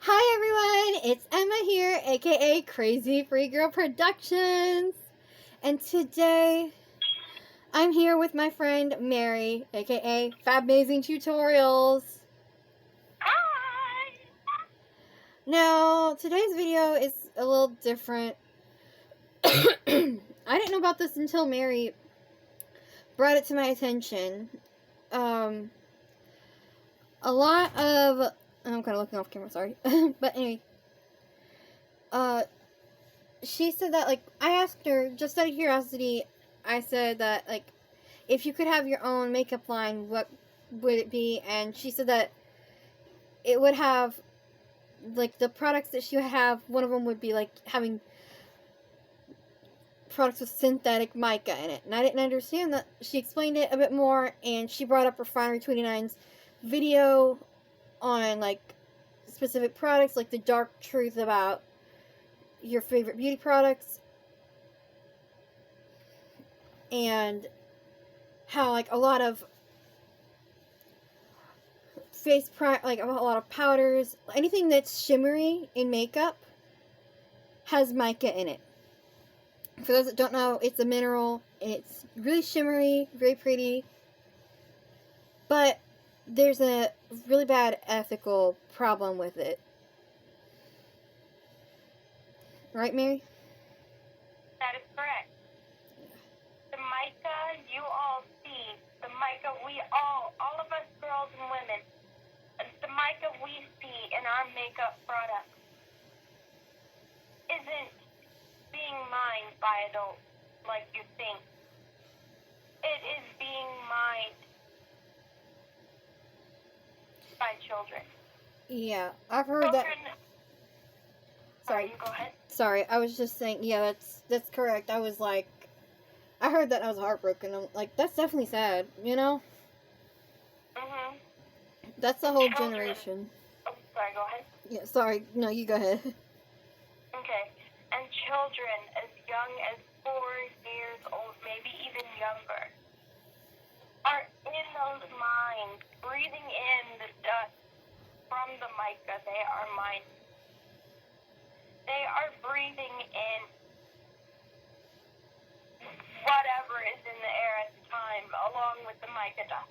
Hi everyone, it's Emma here, aka Crazy Free Girl Productions. And today, I'm here with my friend Mary, aka Fabmazing Tutorials. Hi! Now, today's video is a little different. I didn't know about this until Mary brought it to my attention. A lot of... I'm kind of looking off camera, sorry. But anyway, she said that, like, I asked her, just out of curiosity, I said that, like, if you could have your own makeup line, what would it be? And she said that it would have, like, the products that she would have, one of them would be, like, having products with synthetic mica in it. And I didn't understand that. She explained it a bit more, and she brought up Refinery29's video on, like, specific products, like the dark truth about your favorite beauty products. And how, like, a lot of like a lot of powders, anything that's shimmery in makeup has mica in it. For those that don't know, it's a mineral, and it's really shimmery, very pretty. But there's a really bad ethical problem with it. Right, Mary? That is correct. The mica you all see, the mica all of us girls and women, the mica we see in our makeup products isn't being mined by adults like you think. It is being mined by children. Yeah, I've heard that. Sorry. You go ahead. Sorry, I was just saying, yeah, that's correct. I was like, I heard that and I was heartbroken. I'm like, that's definitely sad, you know? Mm-hmm. That's the whole Children. generation. Oh, sorry, go ahead. Yeah, sorry. No, you go ahead. Okay. And children as young as 4 years old, maybe even younger, are in those mines, breathing in the dust from the mica they are mining. They are breathing in whatever is in the air at the time, along with the mica dust.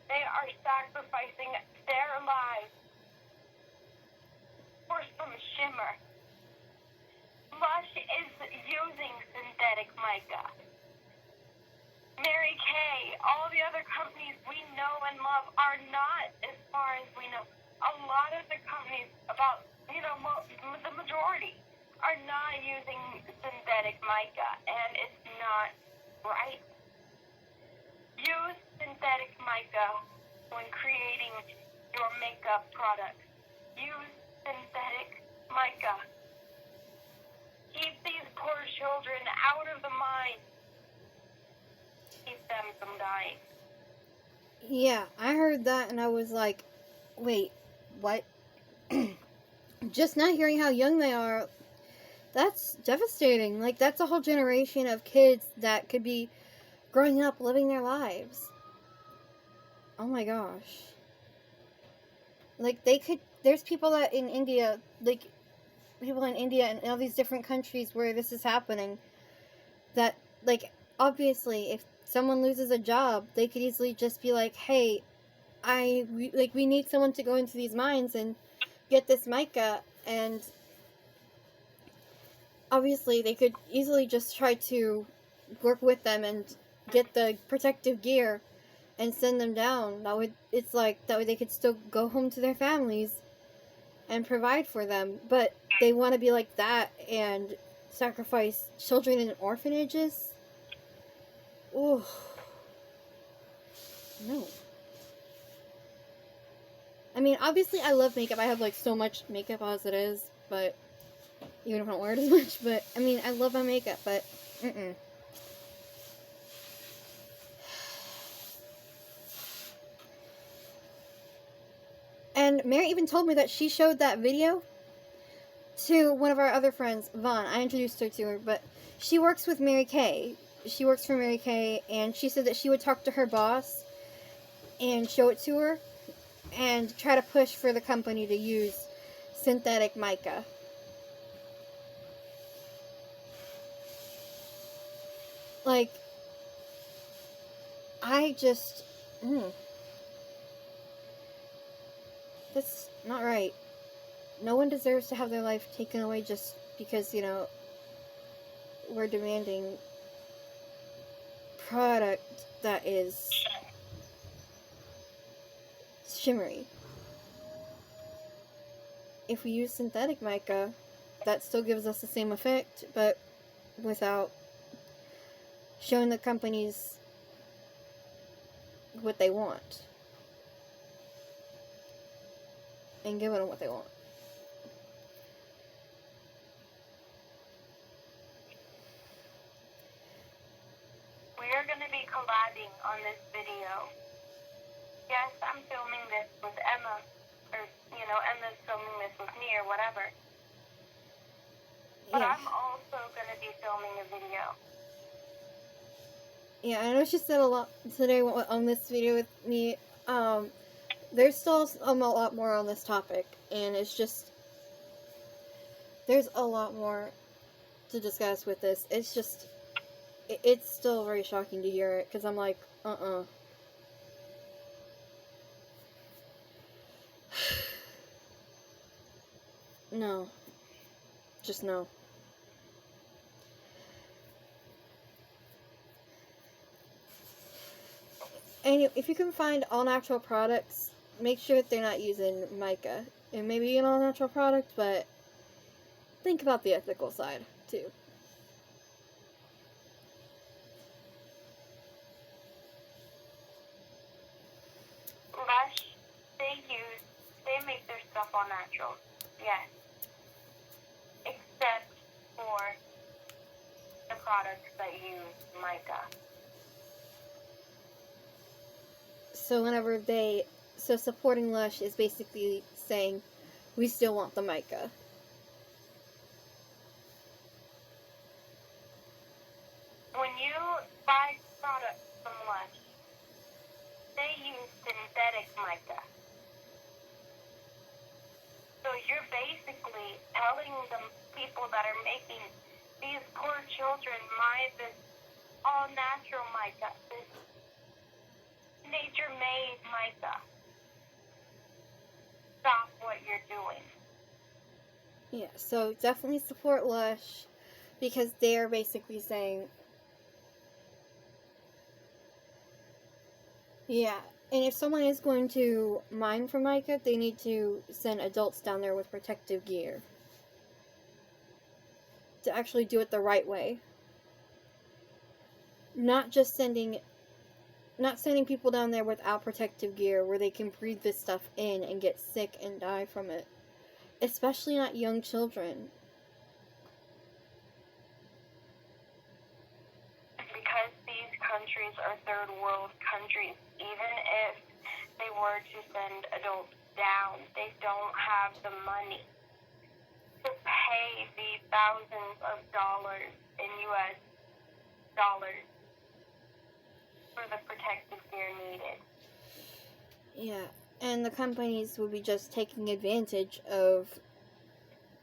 They are sacrificing their lives for some shimmer. Lush is using synthetic mica. Mary Kay, all the other companies we know and love are not, as far as we know. A lot of the companies, the majority, are not using synthetic mica, and it's not right. Use synthetic mica when creating your makeup products. Use synthetic mica. Keep these poor children out of the mine. Keep them from dying. Yeah, I heard that and I was like, wait, what? Just not hearing how young they are, that's devastating. Like, that's a whole generation of kids that could be growing up, living their lives. Oh my gosh. Like, there's people that in India, like, people in India and all these different countries where this is happening, that, like, obviously, if someone loses a job, they could easily just be like, hey, we need someone to go into these mines and get this mica, and obviously they could easily just try to work with them and get the protective gear and send them down. That way they could still go home to their families and provide for them. But they want to be like that and sacrifice children in orphanages? Oh. No. I mean, obviously I love makeup. I have, like, so much makeup as it is, but even if I don't wear it as much, but, I mean, I love my makeup, but, And Mary even told me that she showed that video to one of our other friends, Vaughn. I introduced her to her, but she works with Mary Kay. She works for Mary Kay, and she said that she would talk to her boss and show it to her, and try to push for the company to use synthetic mica. Like, I just, that's not right. No one deserves to have their life taken away just because, we're demanding product that is shimmery. If we use synthetic mica, that still gives us the same effect, but without showing the companies what they want and giving them what they want. We are going to be collabing on this video. Yes, I'm filming this with Emma, or, Emma's filming this with me or whatever. But Yeah. I'm also going to be filming a video. Yeah, I know she said a lot today on this video with me. There's still a lot more on this topic, and it's just, there's a lot more to discuss with this. It's just, it's still very shocking to hear it, because I'm like, no. Just no. And if you can find all-natural products, make sure that they're not using mica. It may be an all-natural product, but think about the ethical side, too. Lush, they make their stuff all natural. Yes. Except for the products that use mica. So supporting Lush is basically saying, we still want the mica. When you buy products from Lush, they use synthetic mica. So you're basically telling the people that are making these poor children this all-natural mica, this nature-made mica. Stop what you're doing. Yeah, so definitely support Lush, because they're basically saying, yeah, and if someone is going to mine for mica, they need to send adults down there with protective gear to actually do it the right way. Not sending people down there without protective gear where they can breathe this stuff in and get sick and die from it. Especially not young children. Because these countries are third world countries, even if they were to send adults down, they don't have the money to pay the thousands of dollars in US dollars for the protective gear needed. Yeah, and the companies would be just taking advantage of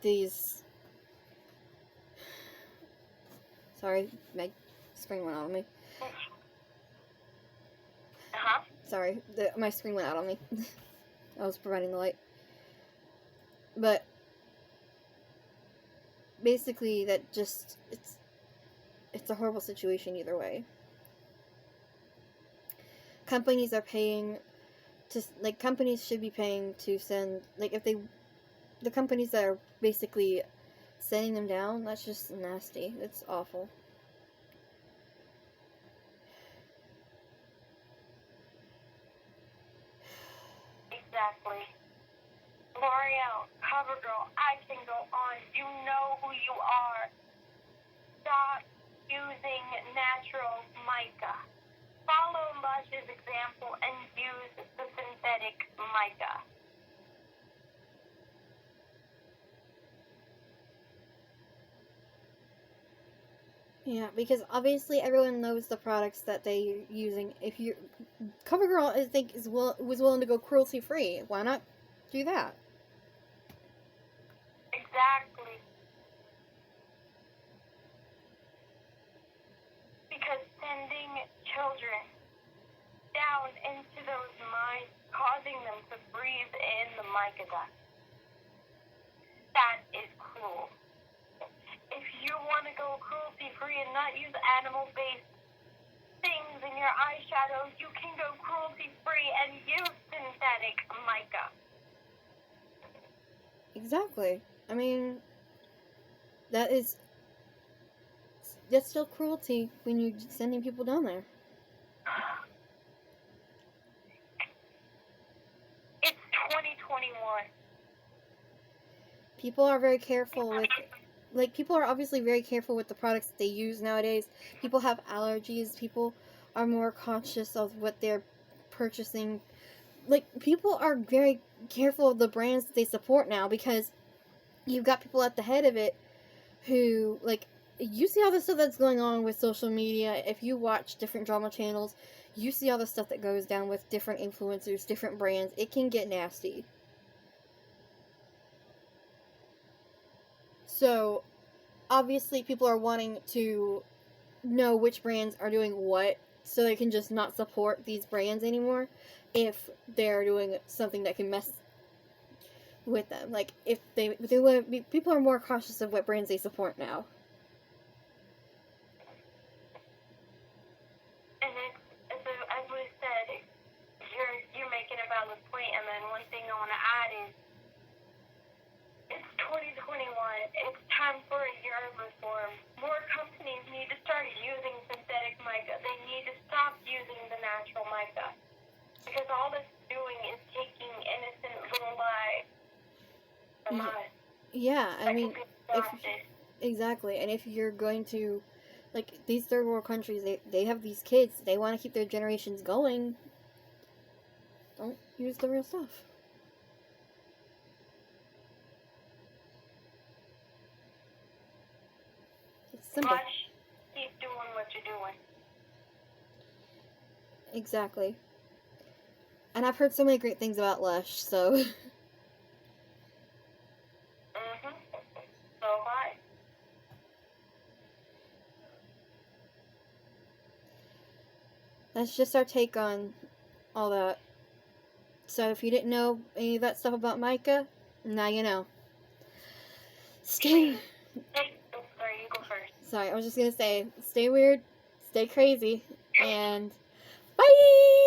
these... Sorry, my screen went out on me. Sorry, my screen went out on me. I was providing the light. But basically, that just, it's a horrible situation either way. Companies are paying to, companies should be paying to send, the companies that are basically sending them down, that's just nasty. It's awful. Exactly. L'Oreal, CoverGirl, I can go on. You know who you are. Stop using natural mica. Follow Lush's example and use the synthetic mica. Yeah, because obviously everyone knows the products that they're using. If you CoverGirl, I think was willing to go cruelty free. Why not do that? Exactly. Because sending children down into those mines, causing them to breathe in the mica dust, that is cruel. If you want to go cruelty-free and not use animal-based things in your eyeshadow, you can go cruelty-free and use synthetic mica. Exactly. I mean, that's still cruelty when you're sending people down there. It's 2021. People are very careful with, like, people are obviously very careful with the products that they use nowadays. People have allergies. People are more conscious of what they're purchasing. Like, people are very careful of the brands that they support now because you've got people at the head of it who, like, you see all the stuff that's going on with social media. If you watch different drama channels, you see all the stuff that goes down with different influencers, different brands. It can get nasty. So, obviously, people are wanting to know which brands are doing what so they can just not support these brands anymore if they're doing something that can mess with them. Like, if they people are more cautious of what brands they support now. And it's as we said, you're making a valid point. And then one thing I want to add is, it's 2021. It's time for a year of reform. More companies need to start using synthetic mica. They need to stop using the natural mica. Because all this is doing is taking innocent little lives from us. Yeah, I mean, Exhausted. exactly. And if you're going to, like, these third world countries, they have these kids. They want to keep their generations going. Don't use the real stuff. It's simple. Lush, keep doing what you're doing. Exactly. And I've heard so many great things about Lush, so. Mm-hmm. So have I. That's just our take on all that. So if you didn't know any of that stuff about mica, now you know. Sorry, you go first. Sorry, I was just gonna say, stay weird, stay crazy, and bye!